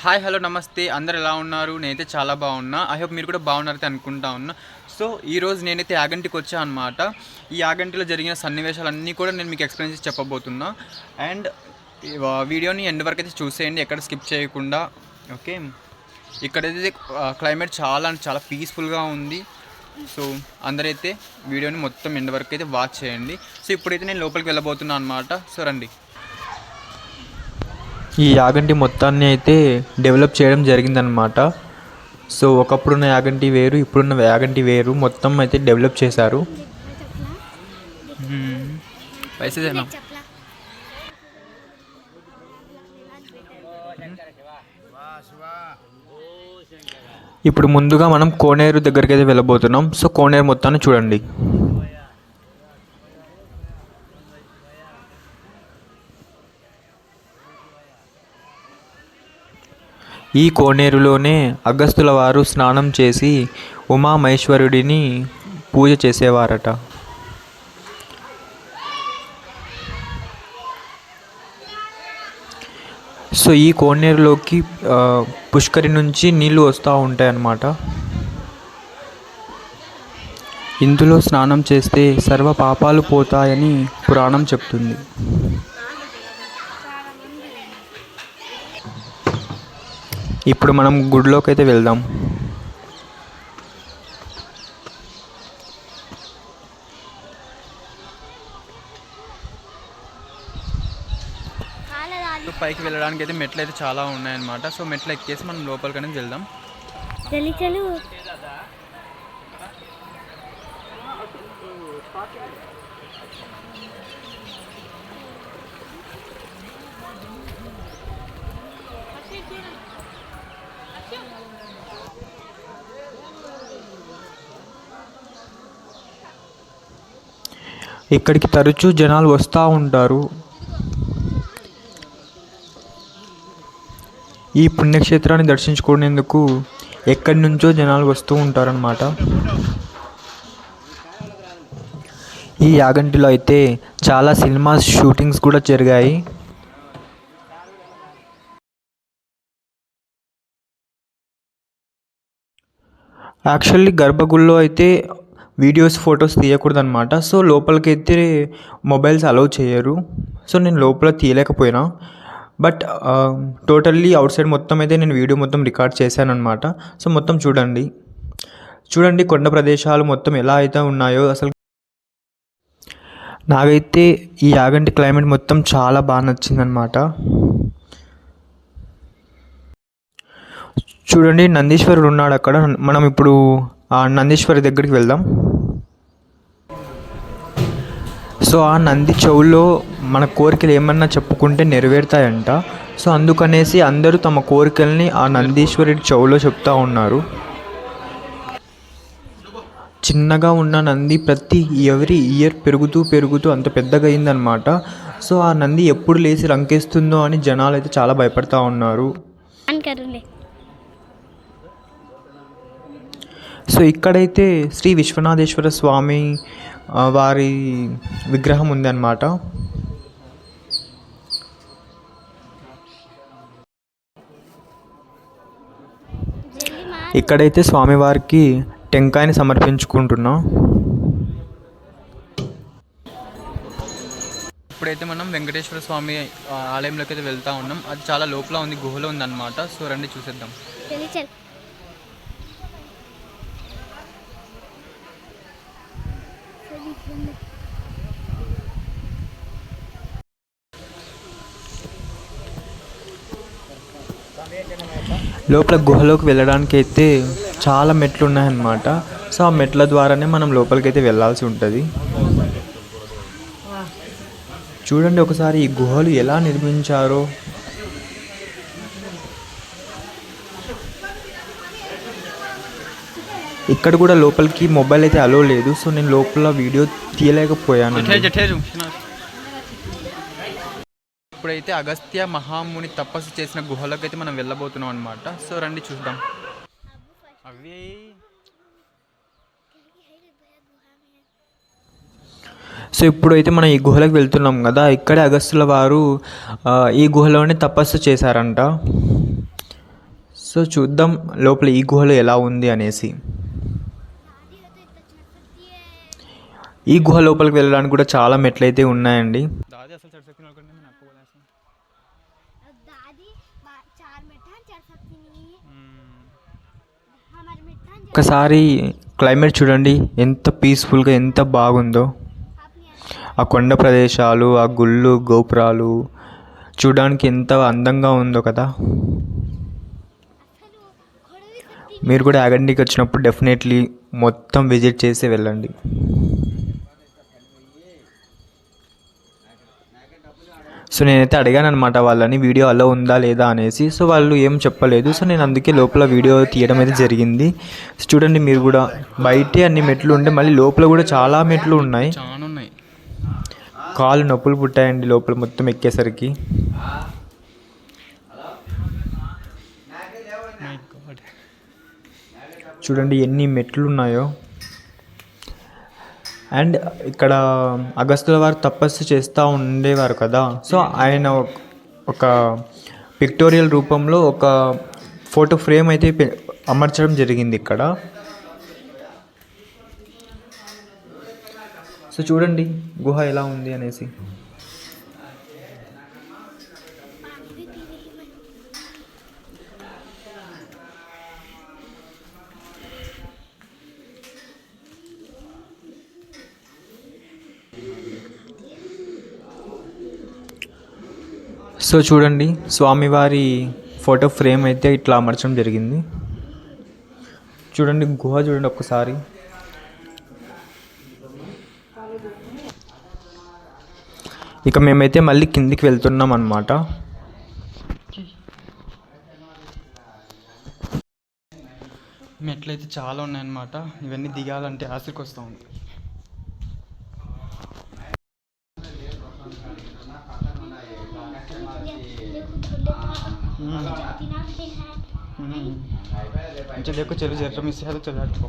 Hi hello నమస్తే అందరు ఎలా ఉన్నారు? నేనైతే చాలా బాగున్నా. ఐ హోప్ మీరు కూడా బాగున్నారైతే అనుకుంటా ఉన్నా. సో ఈరోజు నేనైతే యాగంటికి వచ్చా అనమాట. ఈ యాగంటిలో జరిగిన సన్నివేశాలన్నీ కూడా నేను మీకు ఎక్స్ప్లెయిన్ చేసి చెప్పబోతున్నా. అండ్ వీడియోని ఎండ్ వరకు అయితే చూసేయండి, ఎక్కడ స్కిప్ చేయకుండా. ఓకే, ఇక్కడైతే క్లైమేట్ చాలా చాలా పీస్ఫుల్గా ఉంది. సో అందరైతే వీడియోని మొత్తం ఎండ్ వరకు అయితే వాచ్ చేయండి. సో ఇప్పుడైతే నేను లోపలికి వెళ్ళబోతున్నాను అనమాట. సో రండి. ఈ యాగంటి మొత్తాన్ని అయితే డెవలప్ చేయడం జరిగిందనమాట. సో ఒకప్పుడున్న యాగంటి వేరు, ఇప్పుడున్న యాగంటి వేరు, మొత్తం అయితే డెవలప్ చేశారు. ఇప్పుడు ముందుగా మనం కోనేరు దగ్గరికి అయితే వెళ్ళబోతున్నాం. సో కోనేరు మొత్తాన్ని చూడండి. ఈ కోనేరులోనే అగస్త్యుల వారు స్నానం చేసి ఉమామహేశ్వరుడిని పూజ చేసేవారట. సో ఈ కోనేరులోకి పుష్కరి నుంచి నీళ్లు వస్తూ ఉంటాయి అన్నమాట. ఇందులో స్నానం చేస్తే సర్వ పాపాలు పోతాయని పురాణం చెప్తుంది. ఇప్పుడు మనం గుడిలోకి అయితే వెళ్దాం. పైకి వెళ్ళడానికి అయితే మెట్లు అయితే చాలా ఉన్నాయన్నమాట. సో మెట్లు ఎక్కేసి మనం లోపలికనే వెళ్దాం. ఇక్కడికి తరచూ జనాలు వస్తూ ఉంటారు. ఈ పుణ్యక్షేత్రాన్ని దర్శించుకునేందుకు ఎక్కడి నుంచో జనాలు వస్తూ ఉంటారన్నమాట. ఈ యాగంటిలో అయితే చాలా సినిమా షూటింగ్స్ కూడా జరిగాయి. యాక్చువల్లీ గర్భగుడిలో అయితే వీడియోస్ ఫొటోస్ తీయకూడదు అనమాట. సో లోపలికి అయితే మొబైల్స్ అలౌ చేయరు. సో నేను లోపల తీయలేకపోయినా, బట్ టోటల్లీ అవుట్ సైడ్ మొత్తం అయితే నేను వీడియో మొత్తం రికార్డ్ చేశాను అనమాట. సో మొత్తం చూడండి కొండ ప్రదేశాలు మొత్తం ఎలా అయితే ఉన్నాయో. అసలు నాకైతే ఈ యాగంటి క్లైమేట్ మొత్తం చాలా బాగా నచ్చిందనమాట. చూడండి నందీశ్వరుడు ఉన్నాడు అక్కడ. మనం ఇప్పుడు ఆ నందీశ్వరి దగ్గరికి వెళ్దాం. సో ఆ నంది చెవుల్లో మన కోరికలు ఏమన్నా చెప్పుకుంటే నెరవేరుతాయంట. సో అందుకనేసి అందరూ తమ కోరికల్ని ఆ నందీశ్వరుడి చెవులో చెప్తూ ఉన్నారు. చిన్నగా ఉన్న నంది ఎవరి ఇయర్ పెరుగుతూ అంత పెద్దగా అయిందనమాట. సో ఆ నంది ఎప్పుడు లేచి రంకేస్తుందో అని జనాలు అయితే చాలా భయపడతా ఉన్నారు. సో ఇక్కడైతే శ్రీ విశ్వనాథేశ్వర స్వామి వారి విగ్రహం ఉందన్నమాట. ఇక్కడైతే స్వామివారికి టెంకాయని సమర్పించుకుంటున్నాం. ఇప్పుడైతే మనం వెంకటేశ్వర స్వామి ఆలయంలోకి అయితే వెళ్తూ ఉన్నాం. అది చాలా లోపల ఉంది, గుహలో ఉందన్నమాట. సో రండి చూసేద్దాం. లోపల గుహలోకి వెళ్ళడానికి అయితే చాలా మెట్లు ఉన్నాయన్నమాట. సో ఆ మెట్ల ద్వారానే మనం లోపలికి అయితే వెళ్ళాల్సి ఉంటుంది. చూడండి ఒకసారి ఈ గుహలు ఎలా నిర్మించారో. ఇక్కడ కూడా లోపలికి మొబైల్ అయితే అలో లేదు. సో నేను లోపల వీడియో తీయలేకపోయాను. ఇప్పుడైతే అగస్త్య మహాముని తపస్సు చేసిన గుహలోకి అయితే మనం వెళ్ళబోతున్నాం అనమాట. సో రండి చూద్దాం. అవి సో ఇప్పుడైతే మనం ఈ గుహలోకి వెళ్తున్నాం కదా. ఇక్కడే అగస్త్యుల వారు ఈ గుహలోనే తపస్సు చేశారంట. సో చూద్దాం లోపల ఈ గుహలో ఎలా ఉంది అనేసి. ఈ గుహ లోపలికి వెళ్ళడానికి కూడా చాలా మెట్లయితే ఉన్నాయండి. दादी असल चढ़ सकती नौकर मैं आपको बोला ऐसा दादी चार मिठान चढ़ सकती नहीं हमारे मिठान ఒకసారి క్లైమేట్ చూడండి ఎంత పీస్ఫుల్గా ఎంత బాగుందో. ఆ కొండ ప్రదేశాలు, ఆ గుళ్ళు, గోపురాలు చూడడానికి ఎంత అందంగా ఉందో కదా. మీరు కూడా యాగంటికి వచ్చినప్పుడు డెఫినెట్లీ మొత్తం విజిట్ చేసి వెళ్ళండి. సో నేనైతే అడిగాను అనమాట వాళ్ళని వీడియో అలో ఉందా లేదా అనేసి. సో వాళ్ళు ఏం చెప్పలేదు. సో నేను అందుకే లోపల వీడియో తీయడం అయితే జరిగింది. సో చూడండి మీరు కూడా బయటే అన్ని మెట్లు ఉంటే మళ్ళీ లోపల కూడా చాలా మెట్లు ఉన్నాయి. చాలా ఉన్నాయి. కాళ్ళు నొప్పులు పుట్టాయండి లోపల మొత్తం ఎక్కేసరికి. చూడండి ఎన్ని మెట్లు ఉన్నాయో. అండ్ ఇక్కడ అగస్తుల వారు తపస్సు చేస్తూ ఉండేవారు కదా. సో ఆయన ఒక పిక్టోరియల్ రూపంలో ఒక ఫోటో ఫ్రేమ్ అయితే అమర్చడం జరిగింది ఇక్కడ. సో చూడండి గుహ ఎలా ఉంది అనేసి. సో చూడండి స్వామివారి ఫోటో ఫ్రేమ్ అయితే ఇట్లా అమర్చడం జరిగింది. చూడండి గుహ చూడండి ఒక్కసారి. ఇక మేమైతే మళ్ళీ కిందికి వెళ్తున్నాం అన్నమాట. మెట్లు అయితే చాలా ఉన్నాయన్నమాట. ఇవన్నీ దిగాలంటే ఆశకి వస్తూ ఉంది. अच्छा देखो चलो जरा मिस है तो चलो हट को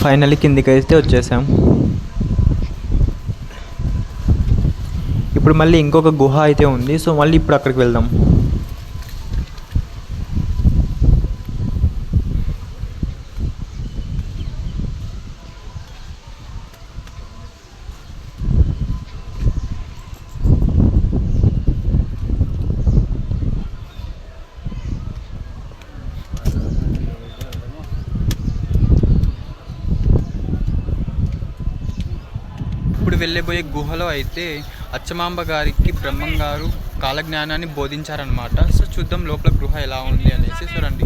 ఫైనల్లీ కిందికి అయితే వచ్చేసాం. ఇప్పుడు మళ్ళీ ఇంకొక గుహ అయితే ఉంది. సో మళ్ళీ ఇప్పుడు అక్కడికి వెళ్దాం. ఇప్పుడు వెళ్ళబోయే గుహలో అయితే అచ్చమాంబ గారికి బ్రహ్మం గారు కాలజ్ఞానాన్ని బోధించారనమాట. సో చూద్దాం లోపల గృహ ఎలా ఉంది అనేసి. చూడండి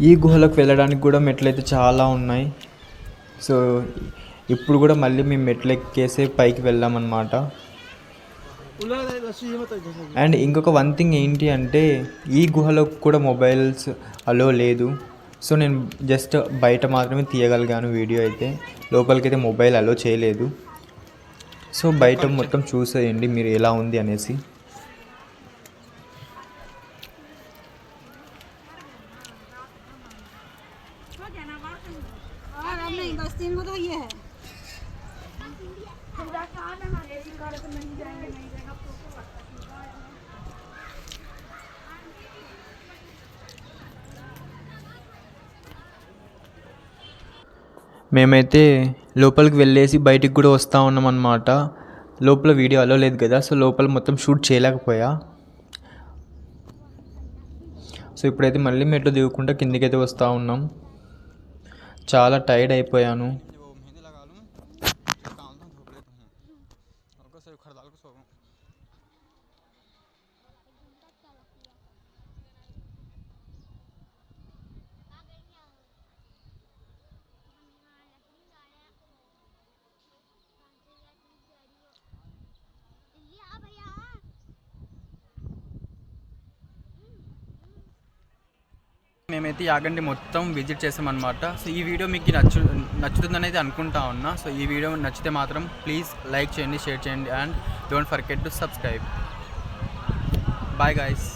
ఈ గుహలోకి వెళ్ళడానికి కూడా మెట్లయితే చాలా ఉన్నాయి. సో ఇప్పుడు కూడా మళ్ళీ మేము మెట్లు ఎక్కేసే పైకి వెళ్ళామన్నమాట. అండ్ ఇంకొక వన్ థింగ్ ఏంటి అంటే ఈ గుహలో కూడా మొబైల్స్ అలో లేదు. సో నేను జస్ట్ బయట మాత్రమే తీయగలిగాను వీడియో అయితే. లోపలికైతే మొబైల్ అలో చేయలేదు. సో బయట మొత్తం చూసేయండి మీరు ఎలా ఉంది అనేసి. మేమైతే లోపలికి వెళ్ళేసి బయటికి కూడా వస్తూ ఉన్నాం అన్నమాట. లోపల వీడియో అలో లేదు కదా. సో లోపల మొత్తం షూట్ చేయలేకపోయా. సో ఇప్పుడైతే మళ్ళీ మెట్లు దిగుకుంటా కిందికైతే వస్తూ ఉన్నాం. చాలా టైర్డ్ అయిపోయాను. మేమైతే యాగంటి మొత్తం విజిట్ చేసామన్నమాట. సో ఈ వీడియో మీకు నచ్చుతుందని అయితే అనుకుంటా ఉన్నా. సో ఈ వీడియో నచ్చితే మాత్రం ప్లీజ్ లైక్ చేయండి, షేర్ చేయండి and don't forget to subscribe. Bye guys.